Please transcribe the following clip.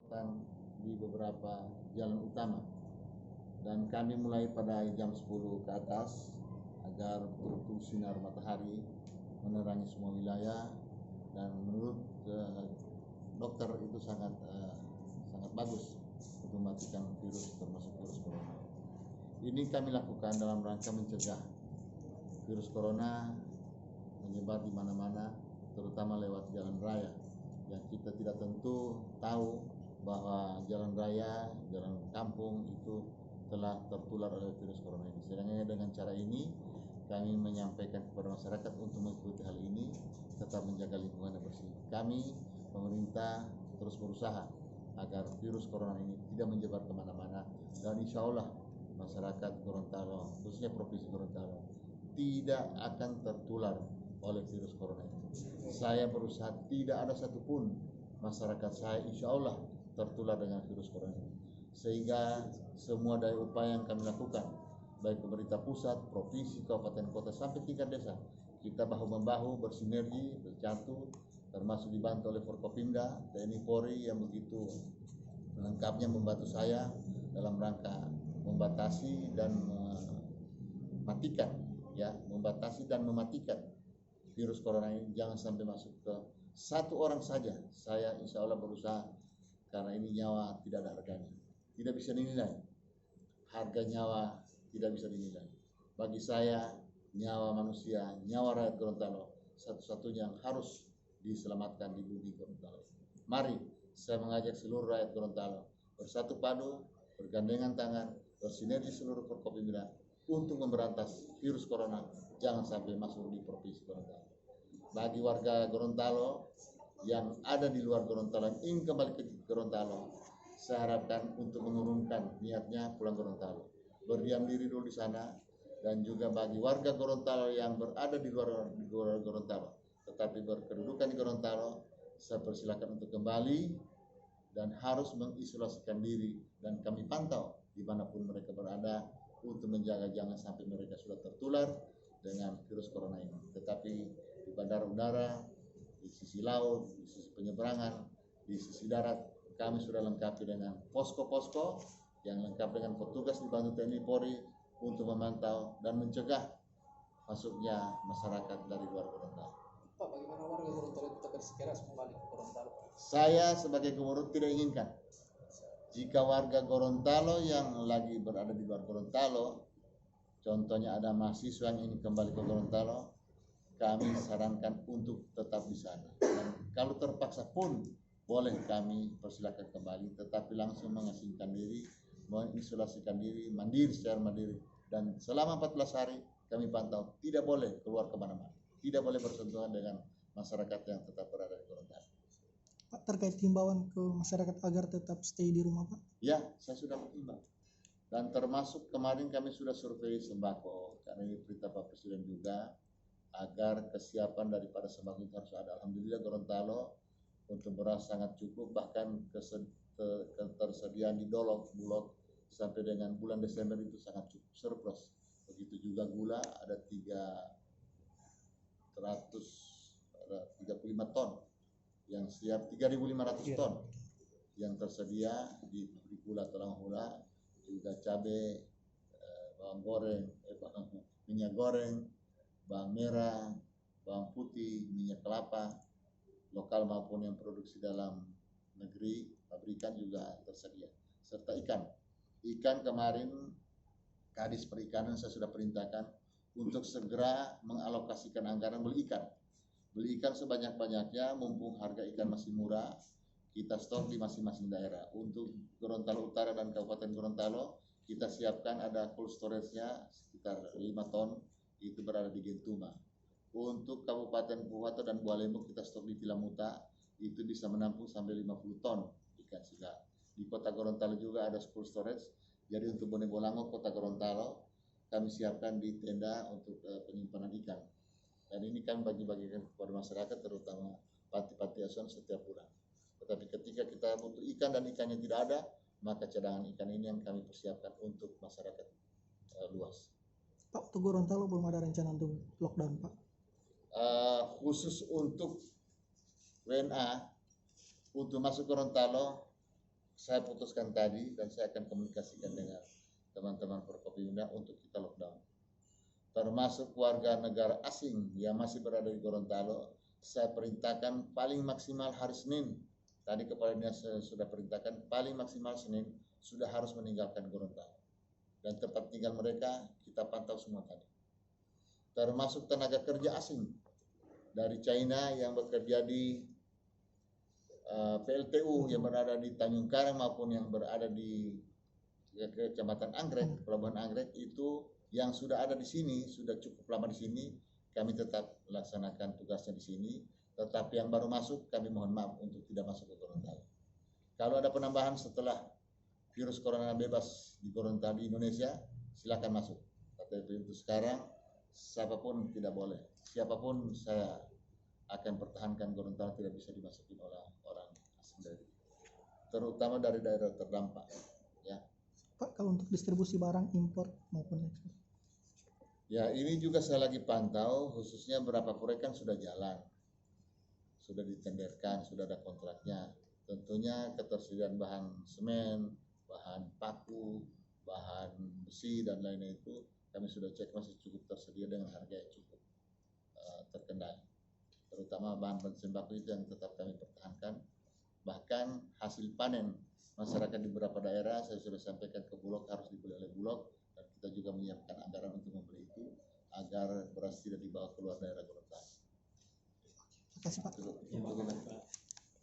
dan di beberapa jalan utama, dan kami mulai pada jam 10 ke atas agar betul-betul sinar matahari menerangi semua wilayah, dan menurut dokter itu sangat bagus untuk mematikan virus termasuk virus corona. Ini kami lakukan dalam rangka mencegah virus corona menyebar di mana-mana, terutama lewat jalan raya yang kita tidak tentu tahu bahwa jalan raya, jalan kampung itu telah tertular oleh virus corona ini. Sedangkan dengan cara ini kami menyampaikan kepada masyarakat untuk mengikuti hal ini, tetap menjaga lingkungan yang bersih. Kami pemerintah terus berusaha agar virus corona ini tidak menyebar kemana-mana, dan insya Allah masyarakat Gorontalo, khususnya Provinsi Gorontalo, tidak akan tertular oleh virus corona ini. Saya berusaha tidak ada satupun masyarakat saya insya Allah tertular dengan virus corona ini, sehingga semua daya upaya yang kami lakukan, baik pemerintah pusat, provinsi, kabupaten, kota, sampai tingkat desa, kita bahu-membahu bersinergi, bersatu, termasuk dibantu oleh Forkopimda, TNI Polri yang begitu lengkapnya membantu saya dalam rangka membatasi dan mematikan, mematikan virus corona ini jangan sampai masuk ke satu orang saja. Saya insya Allah berusaha, karena ini nyawa tidak ada harganya, tidak bisa dinilai. Harga nyawa tidak bisa dinilai. Bagi saya, nyawa manusia, nyawa rakyat Gorontalo satu-satunya yang harus diselamatkan di bumi Gorontalo. Mari saya mengajak seluruh rakyat Gorontalo bersatu padu, bergandengan tangan, bersinergi seluruh Forkopimda untuk memberantas virus corona jangan sampai masuk di Provinsi Gorontalo. Bagi warga Gorontalo yang ada di luar Gorontalo yang ingin kembali ke Gorontalo, saya harapkan untuk menurunkan niatnya pulang Gorontalo, berdiam diri dulu di sana. Dan juga bagi warga Gorontalo yang berada di luar Gorontalo tetapi berkedudukan di Gorontalo, saya persilakan untuk kembali dan harus mengisolasikan diri, dan kami pantau dimanapun mereka berada untuk menjaga jangan sampai mereka sudah tertular dengan virus corona ini. Tetapi di bandara udara, di sisi laut, di sisi penyeberangan, di sisi darat, kami sudah lengkapi dengan posko-posko yang lengkap dengan petugas dibantu TNI Polri untuk memantau dan mencegah masuknya masyarakat dari luar Gorontalo. Pak, bagaimana warga Gorontalo itu bersikeras kembali ke Gorontalo? Saya sebagai gubernur tidak inginkan jika warga Gorontalo yang lagi berada di luar Gorontalo, contohnya ada mahasiswa yang ingin kembali ke Gorontalo, kami sarankan untuk tetap di sana. Dan kalau terpaksa pun boleh kami persilakan kembali, tetapi langsung mengasingkan diri, mengisolasikan diri, mandiri secara mandiri, dan selama 14 hari kami pantau tidak boleh keluar kemana-mana, tidak boleh bersentuhan dengan masyarakat yang tetap berada di Gorontalo. Pak, terkait himbauan ke masyarakat agar tetap stay di rumah, Pak? Ya, saya sudah menghimbau, dan termasuk kemarin kami sudah survei sembako, karena ini perintah Pak Presiden juga, agar kesiapan daripada sembako itu harus ada. Alhamdulillah Gorontalo untuk beras sangat cukup, bahkan ketersediaan di Bulog sampai dengan bulan Desember itu sangat cukup, surplus. Begitu juga gula ada 335 ton yang siap, 3.500 ton yang tersedia di gula tulang hula, juga cabai, bawang goreng, minyak goreng, bawang merah, bawang putih, minyak kelapa, lokal maupun yang produksi dalam negeri, pabrikan juga tersedia, serta ikan. Ikan kemarin Kadis Perikanan saya sudah perintahkan untuk segera mengalokasikan anggaran beli ikan sebanyak-banyaknya, mumpung harga ikan masih murah, kita stok di masing-masing daerah. Untuk Gorontalo Utara dan Kabupaten Gorontalo kita siapkan ada cold storage-nya sekitar 5 ton, itu berada di Gentuma. Untuk Kabupaten Puhata dan Bualembong kita stok di Tilamuta, itu bisa menampung sampai 50 ton ikan segar. Di Kota Gorontalo juga ada cold storage. Jadi untuk Bone Bolango, Kota Gorontalo, kami siapkan di tenda untuk penyimpanan ikan. Dan ini kami bagi-bagikan kepada masyarakat, terutama panti-panti asuhan setiap bulan. Tetapi ketika kita butuh ikan dan ikannya tidak ada, maka cadangan ikan ini yang kami persiapkan untuk masyarakat luas. Pak, untuk Gorontalo belum ada rencana untuk lockdown, Pak? Khusus untuk WNA, untuk masuk Gorontalo, saya putuskan tadi dan saya akan komunikasikan dengan teman-teman Forkopimda untuk kita lockdown. Termasuk warga negara asing yang masih berada di Gorontalo, saya perintahkan paling maksimal hari Senin. Tadi kepala dinas sudah perintahkan paling maksimal Senin sudah harus meninggalkan Gorontalo. Dan tempat tinggal mereka kita pantau semua tadi. Termasuk tenaga kerja asing dari China yang bekerja di PLTU yang berada di Tanjung Karang maupun yang berada di Kecamatan Anggrek, Pelabuhan Anggrek itu yang sudah ada di sini, sudah cukup lama di sini, kami tetap laksanakan tugasnya di sini. Tetapi yang baru masuk, kami mohon maaf untuk tidak masuk ke Gorontalo. Kalau ada penambahan setelah virus corona bebas di Gorontalo di Indonesia, silakan masuk. Tapi untuk sekarang, siapapun tidak boleh. Siapapun saya akan pertahankan Gorontalo tidak bisa dimasuki oleh orang asing dari, terutama dari daerah terdampak. Ya. Pak, kalau untuk distribusi barang impor maupun ekspor? Ya, ini juga saya lagi pantau, khususnya beberapa proyek kan sudah jalan, sudah ditenderkan, sudah ada kontraknya. Tentunya ketersediaan bahan semen, bahan paku, bahan besi dan lainnya itu kami sudah cek masih cukup tersedia dengan harga yang cukup terkendali. Terutama bahan sembako itu yang tetap kami pertahankan. Bahkan hasil panen masyarakat di beberapa daerah saya sudah sampaikan ke Bulog harus dibeli oleh Bulog, dan kita juga menyiapkan anggaran untuk membeli itu agar beras tidak dibawa keluar daerah Gorontalo. Terima kasih Pak. Cukup.